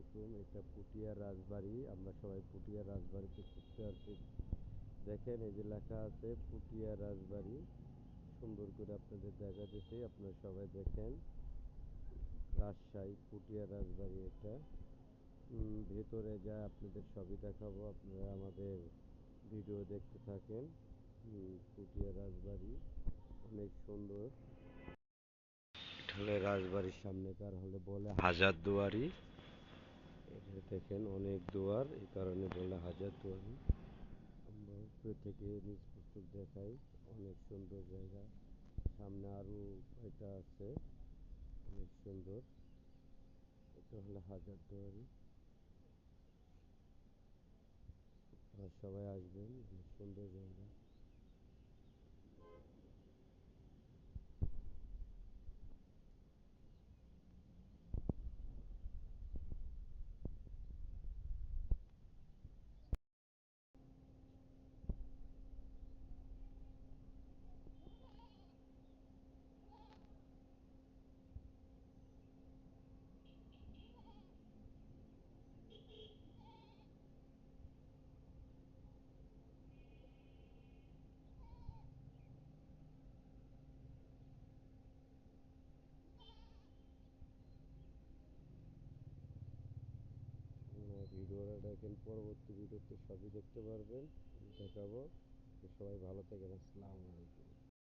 আলাইকুম। এটা পুটিয়ার রাজবাড়ি। আমরা সবাই পুটিয়ার রাজবাড়িতে ঘুরতে আসছি। দেখেন এই যে লেখা আছে পুটিয়ার রাজবাড়ি। সুন্দর করে আপনাদের দেখাতেছি, আপনারা সবাই দেখেন। রাজশাহী পুটিয়ার রাজবাড়ি এটা। ভেতরে যা আপনাদের সবই দেখাবো, আপনারা আমাদের ভিডিও দেখতে থাকেন। পুটিয়ার রাজবাড়ি অনেক সুন্দর। হলে রাজবাড়ির সামনেকার হলে বলে হাজারদুয়ারি। এটা দেখেন অনেক দুয়ার, এই কারণে বলে হাজারদুয়ারি। আমরা উপরে থেকে নিচ পর্যন্ত দেখাই, অনেক সুন্দর জায়গা। সামনে আরো এটা আছে, অনেক সুন্দর। এটা হলো হাজারদুয়ারি। আর সবাই আসবেন, অনেক সুন্দর জায়গা। ভিডিওটা দেখেন, পরবর্তী ভিডিওতে সবই দেখতে পারবেন, দেখাবো। সবাই ভালো থাকেন। আসসালামু আলাইকুম।